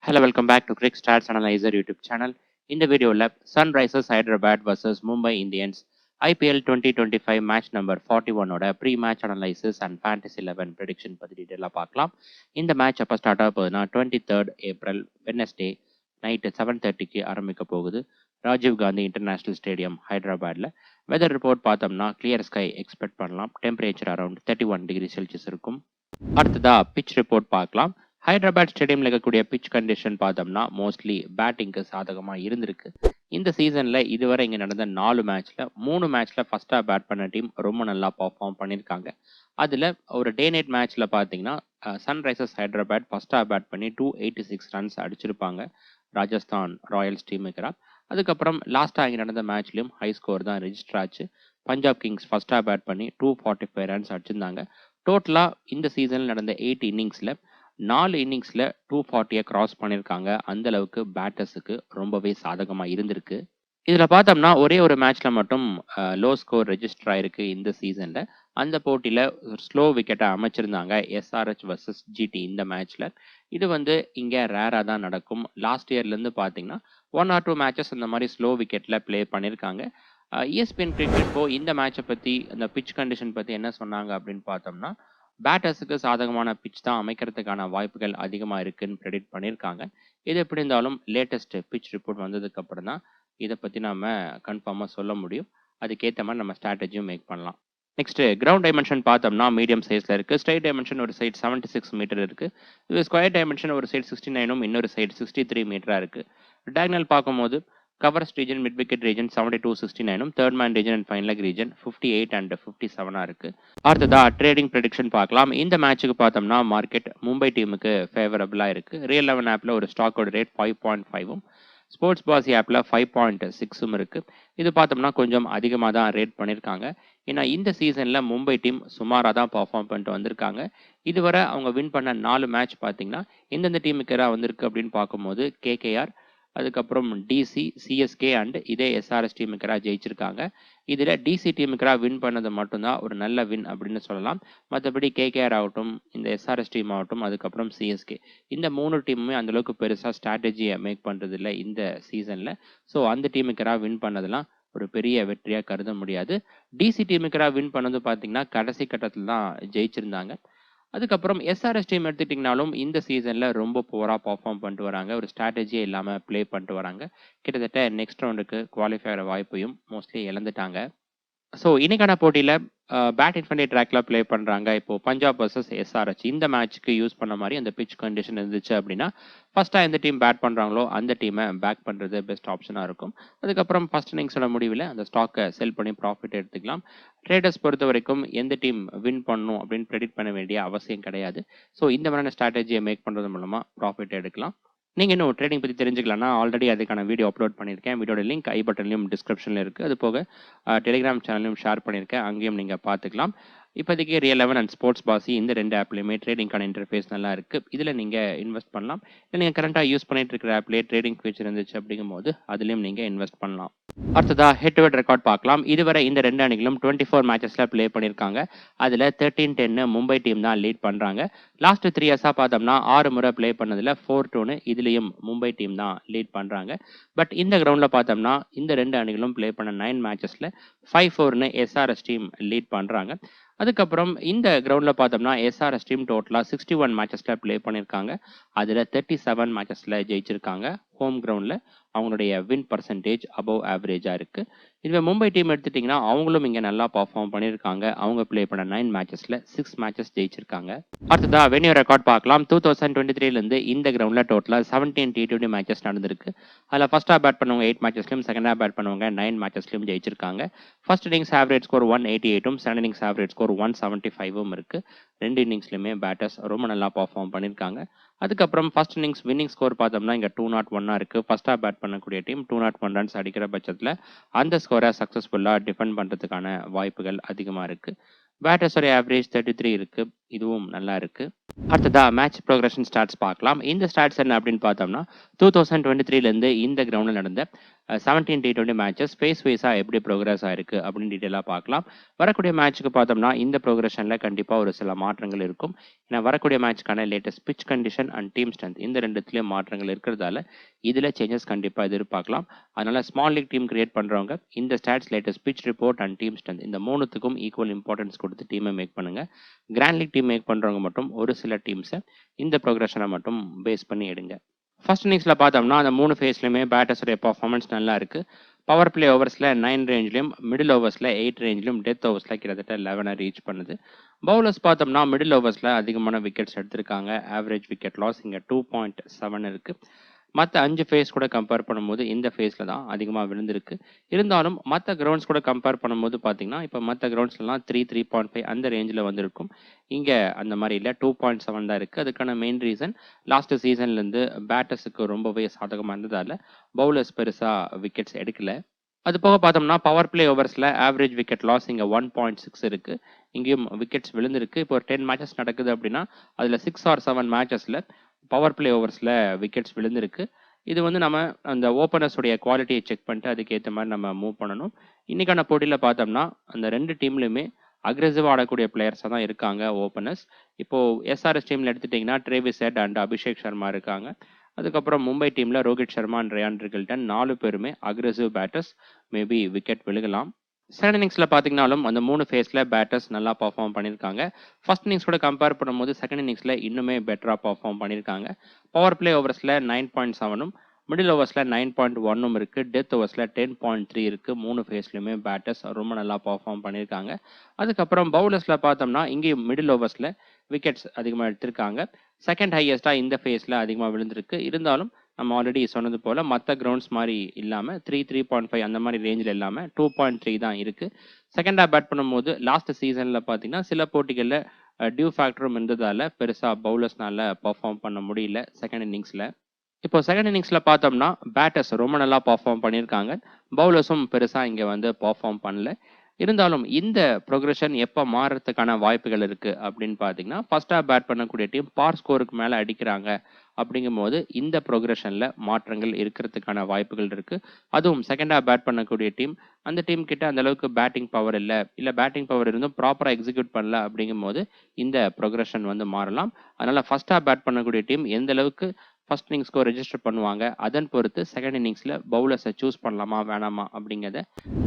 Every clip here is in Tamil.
Hello, welcome back to Crick Stats Analyzer YouTube channel. In the video lab, Sunrisers Hyderabad versus Mumbai Indians IPL 2025 match number 41 ஓட pre-match analysis and fantasy 11 prediction பத்தி டீடைலா பார்க்கலாம். இந்த மேட்ச் அப்போ ஸ்டார்ட் ஆக போகுதுன்னா 23rd ஏப்ரல் வெட்னஸ்டே நைட் 7:30க்கு ஆரம்பிக்க போகுது. ராஜீவ் காந்தி இன்டர்நேஷனல் ஸ்டேடியம் ஹைதராபாத்ல. வெதர் ரிப்போர்ட் பார்த்தோம்னா கிளியர் ஸ்கை எக்ஸ்பெக்ட் பண்ணலாம். டெம்பரேச்சர் அரௌண்ட் 31 டிகிரி செல்சியஸ் இருக்கும். அடுத்ததா பிச் ரிப்போர்ட் பார்க்கலாம். ஹைதராபாத் ஸ்டேடியம்ல இருக்கக்கூடிய பிச் கண்டிஷன் பார்த்தோம்னா மோஸ்ட்லி பேட்டிங்க்கு சாதகமாக இருந்திருக்கு. இந்த சீசன்ல இதுவரை இங்கே நடந்த 4 மேட்ச்ல 3 மேட்ச்ல ஃபர்ஸ்டா பேட் பண்ண டீம் ரொம்ப நல்லா பர்ஃபார்ம் பண்ணியிருக்காங்க. அதில் ஒரு டே நைட் மேட்ச்ல பார்த்தீங்கன்னா சன்ரைசர்ஸ் ஹைதராபாத் ஃபர்ஸ்டா பேட் பண்ணி 286 ரன்ஸ் அடிச்சிருப்பாங்க ராஜஸ்தான் ராயல்ஸ் டீமுக்கு. அதுக்கப்புறம் லாஸ்ட்டாக இங்கே நடந்த மேட்ச்லையும் ஹை ஸ்கோர் தான் ரெஜிஸ்டர் ஆச்சு. பஞ்சாப் கிங்ஸ் ஃபர்ஸ்டா பேட் பண்ணி 245 ரன்ஸ் அடிச்சிருந்தாங்க. டோட்டலாக இந்த சீசனில் நடந்த 8 இன்னிங்ஸில் 4 இன்னிங்ஸில் 240 கிராஸ் பண்ணியிருக்காங்க. அந்த அளவுக்கு பேட்டர்ஸுக்கு ரொம்பவே சாதகமாக இருந்திருக்கு. இதில் பார்த்தோம்னா ஒரே ஒரு மேட்ச்ல மட்டும் லோ ஸ்கோர் ரெஜிஸ்டர் ஆயிருக்கு இந்த சீசனில். அந்த போட்டியில் ஸ்லோ விக்கெட்டை அமைச்சிருந்தாங்க எஸ்ஆர்ஹெச் வர்சஸ் ஜிடி இந்த மேட்ச்ல. இது இங்கே ரேராக தான் நடக்கும். லாஸ்ட் இயர்லேருந்து பார்த்தீங்கன்னா 1 or 2 மேட்சஸ் இந்த மாதிரி ஸ்லோ விக்கெட்டில் ப்ளே பண்ணியிருக்காங்க. ESPN கிரிக்கெட் இந்த மேட்சை பற்றி அந்த பிச் கண்டிஷன் பற்றி என்ன சொன்னாங்க அப்படின்னு பார்த்தோம்னா பேட்டர்ஸுக்கு சாதகமான பிச் தான் அமைக்கிறதுக்கான வாய்ப்புகள் அதிகமாக இருக்குன்னு ப்ரெடிக்ட் பண்ணியிருக்காங்க. இது எப்படி இருந்தாலும் லேட்டஸ்ட் பிச் ரிப்போர்ட் வந்ததுக்கு அப்புறம் தான் இதை பற்றி நம்ம கன்ஃபார்மாக சொல்ல முடியும். அதுக்கேற்ற மாதிரி நம்ம ஸ்ட்ராட்டஜியும் மேக் பண்ணலாம். நெக்ஸ்ட் கிரவுண்ட் டைமென்ஷன் பார்த்தோம்னா மீடியம் சைஸில் இருக்குது. ஸ்ட்ரைட் டைமென்ஷன் ஒரு சைட் 76 மீட்டர் இருக்குது. இது ஸ்கொயர் டைமென்ஷன் ஒரு சைட் 69 இன்னொரு சைட் 63 மீட்டராக இருக்குது. டயகனல் பார்க்கும்போது covers region mid wicket region 72-69 third man region and fine leg region 58 and 57 இருக்கு. அடுத்ததா ட்ரேடிங் ப்ரெடிக்ஷன் பார்க்கலாம். இந்த மேட்சுக்கு பார்த்தோம்னா மார்க்கெட் மும்பை டீமுக்கு ஃபேவரபிளாக இருக்கு. ரியல் 11 ஆப்ல ஒரு ஸ்டாக்கோட ரேட் 5.5 ஸ்போர்ட்ஸ் பாசி ஆப்ல 5.6 இருக்கு. இது பார்த்தோம்னா கொஞ்சம் அதிகமாக தான் ரேட் பண்ணியிருக்காங்க. ஏன்னா இந்த சீசன்ல மும்பை டீம் சுமாராக தான் பர்ஃபார்ம் பண்ணிட்டு வந்திருக்காங்க. இதுவரை அவங்க வின் பண்ண 4 மேட்ச் பார்த்தீங்கன்னா எந்தெந்த டீமுக்கு வந்திருக்கு அப்படின்னு பார்க்கும்போது கேகேஆர், அதுக்கப்புறம் டிசி, சிஎஸ்கே அண்ட் இதே எஸ்ஆர்எஸ் டீமுக்கரா ஜெயிச்சிருக்காங்க. இதில் டிசி டீமுக்கரா வின் பண்ணது மட்டும்தான் ஒரு நல்ல வின் அப்படின்னு சொல்லலாம். மற்றபடி கேகேஆர் ஆகட்டும், இந்த எஸ்ஆர்எஸ் டீம் ஆகட்டும், அதுக்கப்புறம் சிஎஸ்கே, இந்த 3 டீமுமே அந்தளவுக்கு பெருசாக ஸ்ட்ராட்டஜியை மேக் பண்ணுறதில்ல இந்த சீசனில். ஸோ அந்த டீமுக்கரா வின் பண்ணதெல்லாம் ஒரு பெரிய வெற்றியாக கருத முடியாது. டிசி டீமுக்கரா வின் பண்ணது பார்த்தீங்கன்னா கடைசி கட்டத்தில் தான் ஜெயிச்சிருந்தாங்க. அதுக்கப்புறம் எஸ்ஆர்எஸ் டீம் எடுத்துட்டிங்கனாலும் இந்த சீசனில் ரொம்ப புவராக பர்ஃபார்ம் பண்ணிட்டு வராங்க. ஒரு ஸ்ட்ராட்டஜியே இல்லாமல் ப்ளே பண்ணிட்டு வராங்க. கிட்டத்தட்ட நெக்ஸ்ட் ரவுண்டுக்கு குவாலிஃபை ஆகிற வாய்ப்பையும் மோஸ்ட்லி இழந்துட்டாங்க. ஸோ இன்னைக்கான போட்டியில் பேட் இன்ஃபென்ட்ரி ட்ராக்ல ப்ளே பண்ணுறாங்க. இப்போது பஞ்சாப் வர்சஸ் எஸ்ஆர்ஹெச் இந்த மேட்ச்சுக்கு யூஸ் பண்ண மாதிரி அந்த பிச் கண்டிஷன் இருந்துச்சு அப்படின்னா ஃபர்ஸ்ட்டாக எந்த டீம் பேட் பண்ணுறாங்களோ அந்த டீமை பேக் பண்ணுறது பெஸ்ட் ஆப்ஷனாக இருக்கும். அதுக்கப்புறம் ஃபர்ஸ்ட் இன்னிங்ஸோட முடிவில் அந்த ஸ்டாக்கை செல் பண்ணி ப்ராஃபிட் எடுத்துக்கலாம். ட்ரேடர்ஸ் பொறுத்த வரைக்கும் எந்த டீம் வின் பண்ணணும் அப்படின்னு ப்ரெடிக்ட் பண்ண வேண்டிய அவசியம் கிடையாது. ஸோ இந்த மாதிரியான ஸ்ட்ராட்டஜியை மேக் பண்ணுறது மூலமாக ப்ராஃபிட் எடுக்கலாம். நீங்கள் இன்னும் ட்ரேடிங் பற்றி தெரிஞ்சுக்கலாம்னா ஆல்ரெடி அதுக்கான வீடியோ அப்லோட் பண்ணியிருக்கேன். வீடியோட லிங்க் ஐ பட்டன்லையும் டிஸ்கிரிப்ஷனில் இருக்குது. அது போக டெலிகிராம் சேனலையும் ஷேர் பண்ணியிருக்கேன், அங்கேயும் நீங்கள் பார்த்துக்கலாம். இப்போதைக்கு ரியல் 11 அண்ட் ஸ்போர்ட்ஸ் பாசி இந்த 2 ஆப்லையுமே ட்ரேடிங்கான இன்டர்ஃபேஸ் நல்லா இருக்குது. இதில் நீங்கள் இன்வெஸ்ட் பண்ணலாம். இல்லை நீங்கள் கரண்ட்டாக யூஸ் பண்ணிட்டு இருக்கிற ஆப்லேயே ட்ரேடிங் ஃபீச்சர் இருந்துச்சு அப்படிங்கும்போது அதுலேயும் நீங்கள் இன்வெஸ்ட் பண்ணலாம். அடுத்ததாக ஹெட் டு ஹெட் ரெக்கார்ட் பார்க்கலாம். இதுவரை இந்த 2 அணிகளும் 24 மேட்சஸில் ப்ளே பண்ணியிருக்காங்க. அதில் 13-10 மும்பை டீம் தான் லீட் பண்ணுறாங்க. லாஸ்ட் 3 இயர்ஸாக பார்த்தோம்னா 6 முறை ப்ளே பண்ணதில் 4-2 இதுலேயும் மும்பை டீம் தான் லீட் பண்ணுறாங்க. பட் இந்த கிரவுண்டில் பார்த்தோம்னா இந்த 2 அணிகளும் ப்ளே பண்ண 9 மேட்சஸில் 5-4 எஸ்ஆர்எஸ் டீம் லீட் பண்ணுறாங்க. அதுக்கப்புறம் இந்த கிரவுண்டில் பார்த்தோம்னா எஸ்ஆர்எஸ் டீம் டோட்டலாக 61 மேட்சஸில் ப்ளே பண்ணியிருக்காங்க. அதில் 37 மேட்சஸில் ஜெயிச்சிருக்காங்க. ஹோம் கிரவுண்டில் அவங்களுடைய வின் பர்சன்டேஜ் அபவ் ஆவரேஜாக இருக்குது. இதுவே மும்பை டீம் எடுத்துட்டிங்கன்னா அவங்களும் இங்கே நல்லா பர்ஃபார்ம் பண்ணியிருக்காங்க. அவங்க ப்ளே பண்ண 9 மேட்சஸில் 6 மேட்சஸ் ஜெயிச்சிருக்காங்க. அடுத்ததாக வென்யூ ரெக்கார்ட் பார்க்கலாம். 2023லேருந்து இந்த கிரவுண்டில் டோட்டலாக 17 T20 மேட்சஸ் நடந்திருக்கு. அதில் ஃபர்ஸ்ட்டாக பேட் பண்ணவங்க 8 மேட்சஸ்லையும், செகண்டாக பேட் பண்ணவங்க 9 மேட்சஸ்லையும் ஜெயிச்சிருக்காங்க. First innings average score 188 second innings average score 175 இருக்குது. 2 இன்னிங்ஸ்லையுமே பேட்டர்ஸ் ரொம்ப நல்லா பர்ஃபார்ம் பண்ணியிருக்காங்க. அதுக்கப்புறம் ஃபர்ஸ்ட் இன்னிங்ஸ் வின்னிங் ஸ்கோர் பார்த்தோம்னா இங்கே 201 இருக்குது. ஃபர்ஸ்ட்டாக பேட் பண்ணக்கூடிய டீம் 201 ரன்ஸ் அடிக்கிற பட்சத்தில் அந்த ஸ்கோரை சக்ஸஸ்ஃபுல்லாக டிஃபெண்ட் பண்ணுறதுக்கான வாய்ப்புகள் அதிகமாக இருக்குது. பேட்டர்ஸோடைய ஆவரேஜ் 33 இருக்குது. இதுவும் நல்லா இருக்குது. அடுத்ததாக மேட்ச் ப்ரோக்ரஷன் ஸ்டாட்ஸ் பார்க்கலாம். இந்த ஸ்டாட்ஸ் என்ன அப்படின்னு பார்த்தோம்னா 2023லேருந்து இந்த கிரவுண்டில் நடந்த 17 T20 மேட்சஸ் ஃபேஸ் வைஸாக எப்படி ப்ரோக்ரஸ் ஆயிருக்கு அப்படின்னு டீட்டெயிலாக பார்க்கலாம். வரக்கூடிய மேட்ச்சுக்கு பார்த்தோம்னா இந்த ப்ரோக்ரஷனில் கண்டிப்பாக ஒரு சில மாற்றங்கள் இருக்கும். ஏன்னா வரக்கூடிய மேட்ச்க்கான latest pitch condition and team strength இந்த ரெண்டுத்துலேயும் மாற்றங்கள் இருக்கிறதால இதில் சேஞ்சஸ் கண்டிப்பாக எதிர்பார்க்கலாம். அதனால் ஸ்மால் லீக் டீம் கிரியேட் பண்ணுறவங்க இந்த stats latest pitch report and team strength இந்த மூணுத்துக்கும் ஈக்குவல் இம்பார்ட்டன்ஸ் கொடுத்து டீமை மேக் பண்ணுங்கள். கிராண்ட் லீக் டீம் மேக் பண்ணுறவங்க மட்டும் ஒரு சில டீம்ஸை இந்த ப்ரோக்ரஷனை மட்டும் பேஸ் பண்ணி எடுங்க. ஃபர்ஸ்ட் இன்னிங்ஸில் பார்த்தோம்னா அந்த 3 ஃபேஸ்லையுமே பேட்டர்ஸுடைய பர்ஃபார்மன்ஸ் நல்லா இருக்குது. பவர் பிளே ஓவர்ஸில் 9 ரேஞ்சிலையும், மிடில் ஓவர்ஸில் 8 ரேஞ்சிலும், டெத் ஓவர்ஸில் கிட்டத்தட்ட 11 ரீச் பண்ணுது. பவுலர்ஸ் பார்த்தோம்னா மிடில் ஓவர்ஸில் அதிகமான விக்கெட்ஸ் எடுத்திருக்காங்க. ஆவரேஜ் விக்கெட் லாஸ் இங்கே 2.7 இருக்குது. மற்ற 5 ஃபேஸ் கூட கம்பேர் பண்ணும்போது இந்த ஃபேஸில் தான் அதிகமாக விழுந்திருக்கு. இருந்தாலும் மற்ற கிரவுண்ட்ஸ் கூட கம்பேர் பண்ணும்போது பார்த்தீங்கன்னா இப்போ மற்ற கிரவுண்ட்ஸ்லாம் 3.5 அந்த ரேஞ்சில் வந்திருக்கும். இங்கே அந்த மாதிரி இல்லை, 2.7 தான் இருக்குது. அதுக்கான மெயின் ரீசன் லாஸ்ட் சீசன்லேருந்து பேட்டர்ஸுக்கு ரொம்பவே சாதகமாக இருந்ததால் பவுலர்ஸ் பெருசாக விக்கெட்ஸ் எடுக்கல. அது போக பார்த்தோம்னா பவர் பிளே ஓவர்ஸில் ஆவரேஜ் விக்கெட் லாஸ் இங்கே 1.6 இருக்குது. இங்கேயும் விக்கெட்ஸ் விழுந்திருக்கு. இப்போ ஒரு 10 மேட்சஸ் நடக்குது அப்படின்னா அதில் 6 or 7 மேட்சஸில் பவர் பிளே ஓவர்ஸில் விக்கெட்ஸ் விழுந்திருக்கு. இது வந்து நம்ம அந்த ஓப்பனர்ஸுடைய குவாலிட்டியை செக் பண்ணிட்டு அதுக்கேற்ற மாதிரி நம்ம மூவ் பண்ணணும். இன்றைக்கான போட்டியில் பார்த்தோம்னா அந்த 2 டீம்லையுமே அக்ரெசிவாக ஆடக்கூடிய பிளேயர்ஸாக தான் இருக்காங்க ஓப்பனர்ஸ். இப்போது எஸ்ஆர்எஸ் டீமில் எடுத்துட்டிங்கன்னா Travis Head and Abhishek Sharma இருக்காங்க. அதுக்கப்புறம் மும்பை டீமில் Rohit Sharma and Ryan Rickelton 4 பேருமே அக்ரெசிவ் பேட்டர்ஸ். மேபி விக்கெட் விழுகலாம். செகண்ட் இன்னிங்ஸில் பார்த்தீங்கன்னாலும் அந்த 3 ஃபேஸில் பேட்டர்ஸ் நல்லா பர்ஃபார்ம் பண்ணியிருக்காங்க. ஃபர்ஸ்ட் இன்னிங்ஸ் கூட கம்பேர் பண்ணும்போது செகண்ட் இன்னிங்ஸில் இன்னுமே பெட்டராக பர்ஃபார்ம் பண்ணியிருக்காங்க. பவர் பிளே ஓவர்ஸில் 9.7ம், மிடில் ஓவர்ஸில் 9.1ம் இருக்குது. டெத் ஓவர்ஸில் 10.3 இருக்குது. 3 ஃபேஸ்லையுமே பேட்டர்ஸ் ரொம்ப நல்லா பர்ஃபார்ம் பண்ணியிருக்காங்க. அதுக்கப்புறம் பவுலர்ஸில் பார்த்தோம்னா இங்கேயும் மிடில் ஓவர்ஸில் விக்கெட்ஸ் அதிகமாக எடுத்திருக்காங்க. செகண்ட் ஹையஸ்ட்டாக இந்த ஃபேஸில் அதிகமாக விழுந்திருக்கு. இருந்தாலும் நம்ம ஆல்ரெடி சொன்னது போல் மற்ற கிரவுண்ட்ஸ் மாதிரி இல்லாமல் 3.5 அந்த மாதிரி ரேஞ்சில் இல்லாமல் 2.3 தான் இருக்குது. செகண்ட் ஹாஃப் பேட் பண்ணும்போது லாஸ்ட் சீசனில் பார்த்தீங்கன்னா சில போட்டிகளில் டியூ ஃபேக்டரும் இருந்ததால் பெருசாக பவுலர்ஸ்னால பர்ஃபார்ம் பண்ண முடியல செகண்ட் இன்னிங்ஸில். இப்போ செகண்ட் இன்னிங்ஸில் பார்த்தோம்னா பேட்டர்ஸ் ரொம்ப நல்லா பர்ஃபார்ம் பண்ணியிருக்காங்க. பவுலர்ஸும் பெருசாக இங்கே வந்து பர்ஃபார்ம் பண்ணல. இருந்தாலும் இந்த ப்ரோக்ரஷன் எப்போ மாறுறதுக்கான வாய்ப்புகள் இருக்குது அப்படின்னு பார்த்தீங்கன்னா ஃபர்ஸ்ட் ஹாஃப் பேட் பண்ணக்கூடிய டீம் பார் ஸ்கோருக்கு மேலே அடிக்கிறாங்க. அப்படிங்கும்போது இந்த ப்ரோக்ரஷனில் மாற்றங்கள் இருக்கிறதுக்கான வாய்ப்புகள் இருக்குது. அதுவும் செகண்ட் ஹாஃப் பேட் பண்ணக்கூடிய டீம் அந்த டீம் கிட்ட அந்த அளவுக்கு பேட்டிங் பவர் இல்லை பேட்டிங் பவர் இருந்தும் ப்ராப்பராக எக்ஸிக்யூட் பண்ணல. அப்படிங்கும்போது இந்த ப்ரோக்ரஷன் வந்து மாறலாம். அதனால் ஃபர்ஸ்ட் ஹாஃப் பேட் பண்ணக்கூடிய டீம் எந்த அளவுக்கு ஃபர்ஸ்ட் இன்னிங் ஸ்கோர் ரெஜிஸ்டர் பண்ணுவாங்க அதன் பொறுத்து செகண்ட் இன்னிங்ஸில் பவுலர்ஸை சூஸ் பண்ணலாமா வேணாமா அப்படிங்கிறத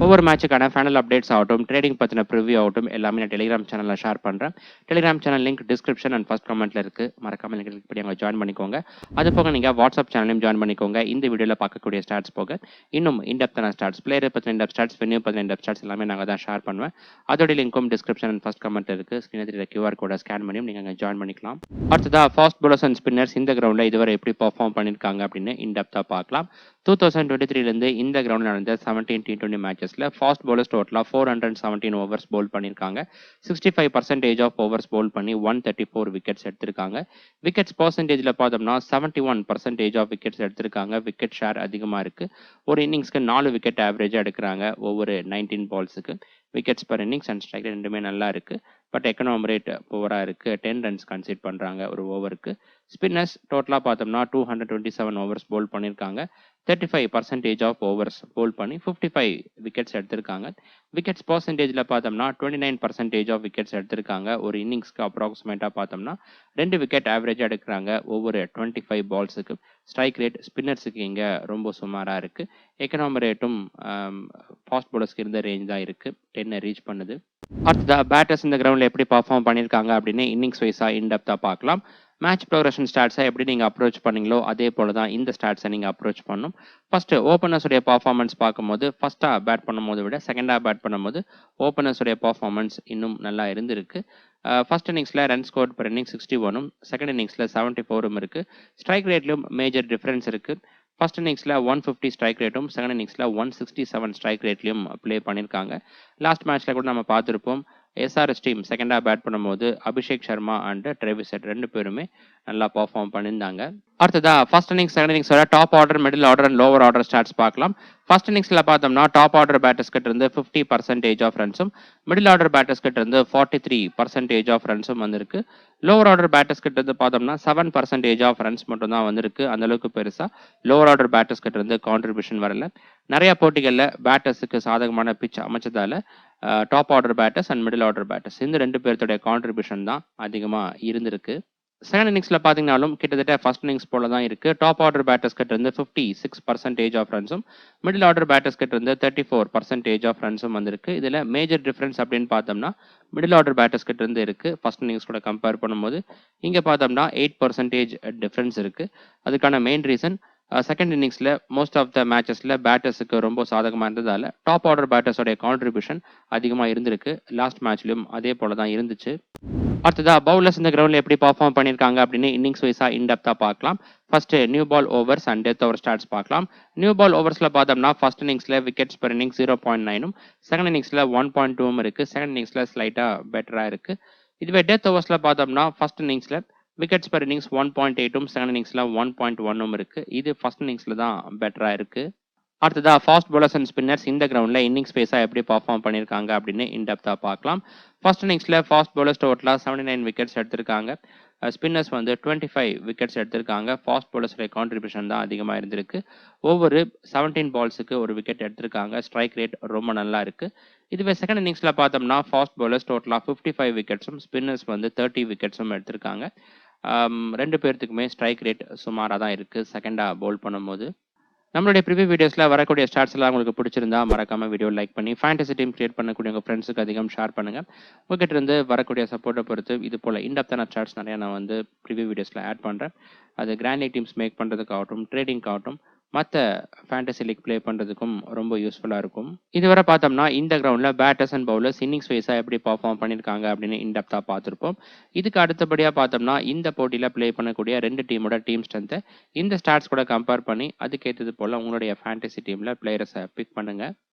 ஒவ்வொரு மேட்சுக்கான ஃபைனல் அப்டேட்ஸ் ஆகட்டும், ட்ரேடிங் பற்றின ப்ரிவ்யூ ஆகட்டும் எல்லாமே நான் டெலிகிராம் சேனலில் ஷேர் பண்ணுறேன். Telegram channel link description and first கமெண்ட்டில் இருக்குது. மறக்காமல் லிங்க் கிளிக் பண்ணி அங்கே ஜாயின் பண்ணிக்கோங்க. அது போக நீங்கள் வாட்ஸ்அப் சேனலையும் ஜாயின் பண்ணிக்கோங்க. இந்த வீடியோவில் பார்க்கக்கூடிய ஸ்டாட்ஸ் போக இன்னும் இன்டெப்த்தான ஸ்டாட்ஸ், பிளேயர் பற்றின இன்டெப்த் ஸ்டாட்ஸ், வென்யூ பற்றின இன்டெப்த் ஸ்டாட்ஸ் எல்லாமே நாங்கள் தான் ஷேர் பண்ணுவேன். அதோட லிங்க்கும் டிஸ்கிரிப்ஷன் அண்ட் ஃபர்ஸ்ட் கமெண்ட் இருக்குது. ஸ்க்ரீனில் தெரியற QR கோடை ஸ்கேன் பண்ணியும் நீங்கள் அங்கே ஜாயின் பண்ணிக்கலாம். அடுத்ததாக ஃபாஸ்ட் பவுலர்ஸ் அண்ட் ஸ்பின்னர்ஸ் இந்த கிரவுண்டில் இதுவரை எப்படி பர்ஃபார்ம் பண்ணியிருக்காங்க அப்படின்னு இன்டெப்த்தாக பார்க்கலாம். 2023 இந்த கிரவுண்டில் நடந்த 17 T20 மேட்சஸில் ஃபாஸ்ட் பவுலர்ஸ் டோட்டலாக 417 ஓவர்ஸ் பவுல் பண்ணியிருக்காங்க. 65% ஆஃப் ஓவர்ஸ் பவுல் பண்ணி 134 விக்கெட்ஸ் எடுத்திருக்காங்க. விக்கெட்ஸ் பர்சன்டேஜில் பார்த்தோம்னா 71% ஆஃப் விக்கெட்ஸ் எடுத்திருக்காங்க. விக்கெட் ஷேர் அதிகமாக இருக்குது. ஒரு இன்னிங்ஸ்க்கு 4 விக்கெட் ஆவரேஜாக எடுக்கிறாங்க ஒவ்வொரு 19 பால்ஸுக்கு. Wickets per innings and strike ரெண்டுமே நல்லா இருக்குது. பட் எக்கனாமி ரேட் புவராக இருக்குது. 10 ரன்ஸ் கன்சிட் பண்ணுறாங்க ஒரு ஓவருக்கு. ஸ்பின்னர்ஸ் டோட்டலாக பார்த்தோம்னா 227 ஓவர்ஸ் பவுல் பண்ணியிருக்காங்க. 35% ஆஃப் ஓவர்ஸ் பவுல் பண்ணி 55 விக்கெட்ஸ் எடுத்திருக்காங்க. விக்கெட்ஸ் பர்சன்டேஜில் பார்த்தோம்னா 29% ஆஃப் விக்கெட்ஸ் எடுத்திருக்காங்க. ஒரு இன்னிங்ஸ்க்கு அப்ராக்சிமேட்டாக பார்த்தோம்னா 2 விக்கெட் ஆவரேஜாக எடுக்கிறாங்க ஒவ்வொரு 25 பால்ஸுக்கு. ஸ்ட்ரைக் ரேட் ஸ்பின்னர்ஸுக்கு இங்கே ரொம்ப சுமாராக இருக்குது. எக்கனாமி ரேட்டும் ஃபாஸ்ட் பவுலர்ஸ்க்கு இருந்த ரேஞ்ச் தான் இருக்குது. 10 ரீச் பண்ணுது. அடுத்ததாக பேட்டர்ஸ் இந்த கிரவுண்டில் எப்படி பர்ஃபார்ம் பண்ணியிருக்காங்க அப்படின்னு இன்னிங்ஸ் வைஸாக இன்டெப்த்தாக பார்க்கலாம். மேட்ச் ப்ரோக்ரஷன் ஸ்டாட்ஸை எப்படி நீங்கள் அப்ரோச் பண்ணீங்களோ அதே போல தான் இந்த ஸ்டாட்ஸை நீங்கள் அப்ரோச் பண்ணணும். ஃபர்ஸ்ட் ஓப்பனர்ஸுடைய பர்ஃபார்மன்ஸ் பார்க்கும்போது ஃபர்ஸ்ட்டாக பேட் பண்ணும்போது விட செகண்டாக பேட் பண்ணும்போது ஓப்பனர்ஸுடைய பர்ஃபார்மன்ஸ் இன்னும் நல்லா இருந்திருக்கு. ஃபர்ஸ்ட் இன்னிங்ஸில் ரன் ஸ்கோர் பர் இன்னிங் 61ம், செகண்ட் இன்னிங்ஸில் 74ம் இருக்குது. ஸ்ட்ரைக் ரேட்லையும் மேஜர் டிஃப்ரென்ஸ் இருக்குது. ஃபர்ஸ்ட் இன்னிங்ஸில் 150 ஸ்ட்ரைக் ரேட்டும் செகண்ட் இன்னிங்ஸில் 167 ஸ்ட்ரைக் ரேட்லையும் ப்ளே பண்ணியிருக்காங்க. லாஸ்ட் மேட்ச்சில் கூட நம்ம பார்த்துருப்போம். எஸ்ஆர்எஸ் டீம் செகண்டாக பேட் பண்ணும்போது Abhishek Sharma and Travis Head 2 பேருமே நல்லா பெர்ஃபார்ம் பண்ணியிருந்தாங்க. அடுத்ததா ஃபர்ஸ்ட் இன்னிங்ஸ், செகண்ட் இன்னிங்ஸோட top order, middle order and lower order stats பார்க்கலாம். ஃபர்ஸ்ட் இன்னிங்ஸ்ல பார்த்தோம்னா டாப் ஆர்டர் பேட்டர்ஸ் கிட்ட இருந்து 50% ஆஃப் ரன்ஸும், மிடில் ஆர்டர் பேட்டர்ஸ் கிட்ட இருந்து 43% ஆஃப் ரன்ஸும் வந்திருக்கு. லோவர் ஆர்டர் பேட்டர்ஸ் கிட்ட இருந்து பார்த்தோம்னா 7% ஆஃப் ரன்ஸ் மட்டும் தான் வந்திருக்கு. அந்த அளவுக்கு பெருசா லோவர் ஆர்டர் பேட்டர்ஸ் கிட்ட இருந்து கான்ட்ரிபியூஷன் வரல. நிறைய போட்டிகள்ல பேட்டர்ஸுக்கு சாதகமான பிட்ச் அமைச்சதால top order batters and middle order batters இந்த 2 பேர்த்தோட கான்ட்ரிபியூஷன் தான் அதிகமா இருந்திருக்கு. செகண்ட் இன்னிங்ஸ்ல பார்த்தீங்கனாலும் கிட்டத்தட்ட ஃபர்ஸ்ட் இன்னிங்ஸ் போல தான் இருக்கு. டாப் ஆர்டர் பேட்டர்ஸ் கிட்ட இருந்து 56% ஆஃப் ரன்ஸும், மிடில் ஆர்டர் பேட்டர்ஸ் கிட்ட இருந்து 34% ஆஃப் ரன்ஸும் வந்திருக்கு. இதுல மேஜர் டிஃபரன்ஸ் அப்படின்னு பார்த்தோம்னா மிடில் ஆர்டர் பேட்டர்ஸ் கிட்ட இருந்து இருக்கு. ஃபர்ஸ்ட் இன்னிங்ஸ் கூட கம்பேர் பண்ணும்போது இங்க பார்த்தோம்னா 8% டிஃபரன்ஸ் இருக்கு. அதுக்கான மெயின் ரீசன் செகண்ட் இன்னிங்ஸ்ல மோஸ்ட் ஆஃப் த மேட்சஸ்ல பேட்டர்ஸுக்கு ரொம்ப சாதகமா இருந்ததால டாப் ஆர்டர் பேட்டர்ஸோட கான்ட்ரிபியூஷன் அதிகமா இருந்திருக்கு. லாஸ்ட் மேட்ச்லயும் அதே போல தான் இருந்துச்சு. அடுத்ததா பவுலர்ஸ் இந்த கிரவுண்ட்ல எப்படி பெர்ஃபார்ம் பண்ணிருக்காங்க அப்படின்னு இன்னிங்ஸ் வைஸா இன்டெப்தா பார்க்கலாம். First new ball overs and death over stats பார்க்கலாம். நியூ பால் ஓவர்ஸ்ல பார்த்தோம்னா ஃபர்ஸ்ட் இன்னிங்ஸ்ல விக்கெட்ஸ் பெர் இன்னிங்ஸ் 0.9ம், செகண்ட் இன்னிங்ஸ்ல 1.2ம் இருக்கு. செகண்ட் இன்னிங்ஸ்ல ஸ்லைட்டா பெட்டரா இருக்கு. இதுவே டெத் ஓவர்ஸ்ல பார்த்தோம்னா ஃபர்ஸ்ட் இன்னிங்ஸ்ல விக்கெட்ஸ் பெர் இன்னிங்ஸ் 1.8ம், செகண்ட் இன்னிங்ஸ்ல 1.1ம் இருக்கு. இது ஃபர்ஸ்ட் இன்னிங்ஸ்ல தான் பெட்டரா இருக்கு. அடுத்ததா ஃபாஸ்ட் bowlers அண்ட் ஸ்பின்னர்ஸ் இந்த கிரவுண்ட்ல இன்னிங்ஸ் பேஸா எப்படி பெர்ஃபார்ம் பண்ணிருக்காங்க அப்படின்னு இன்டெப்தா பார்க்கலாம். ஃபர்ஸ்ட் இன்னிங்ஸ்ல ஃபாஸ்ட் bowlers டோட்டலா 79 விக்கெட்ஸ் எடுத்திருக்காங்க. ஸ்பின்னர்ஸ் வந்து 25 விக்கெட்ஸ் எடுத்திருக்காங்க. ஃபாஸ்ட் bowlers கான்ட்ரிபியூஷன் தான் அதிகமா இருந்திருக்கு. ஒவ்வொரு 17 பால்ஸுக்கு ஒரு விக்கெட் எடுத்திருக்காங்க. ஸ்ட்ரைக் ரேட் ரொம்ப நல்லா இருக்கு. இதுவே செகண்ட் இன்னிங்ஸ்ல பார்த்தோம்னா ஃபாஸ்ட் bowlers டோட்டலா 55 விக்கெட்ஸும், ஸ்பின்னர்ஸ் வந்து 30 விக்கெட்ஸும் எடுத்திருக்காங்க. 2 பேர்த்துக்குமே ஸ்ட்ரைக் ரேட் சுமாரா தான் இருக்கு செகண்டா பவுல் பண்ணும்போது. நம்மளுடைய ப்ரிவியூ வீடியோஸ்ல வரக்கூடிய ஸ்டாட்ஸ் எல்லாம் உங்களுக்கு பிடிச்சிருந்தா மறக்காம வீடியோ லைக் பண்ணி ஃபேண்டசி டீம் கிரியேட் பண்ணக்கூடிய உங்க ஃப்ரெண்ட்ஸுக்கு அதிகம் ஷேர் பண்ணுங்க. உங்ககிட்ட இருந்து வரக்கூடிய சப்போர்ட்டை பொறுத்து இது போல இன்டெப்தான ஸ்டாட்ஸ் நிறைய நான் வந்து ப்ரிவியூ வீடியோஸ்ல ஆட் பண்றேன். அது கிராண்ட் லீக் டீம்ஸ் மேக் பண்றதுக்காகட்டும், ட்ரேடிங்காகட்டும், மற்ற ஃபேண்டசி லீக் ப்ளே பண்றதுக்கும் ரொம்ப யூஸ்ஃபுல்லா இருக்கும். இதுவரை பார்த்தோம்னா இந்த கிரவுண்ட்ல பேட்டர்ஸ் அண்ட் பவுலர்ஸ் இன்னிங்ஸ் வைஸா எப்படி பெர்ஃபார்ம் பண்ணிருக்காங்க அப்படின்னு இன்டெப்தா பார்த்திருப்போம். இதுக்கு அடுத்தபடியா பார்த்தோம்னா இந்த போட்டியில ப்ளே பண்ணக்கூடிய 2 டீமோட டீம் ஸ்ட்ரென்த்தை இந்த ஸ்டாட்ஸ் கூட கம்பேர் பண்ணி அதுக்கேற்றது போல உங்களுடைய ஃபேண்டசி டீம்ல பிளேயர்ஸை பிக் பண்ணுங்க.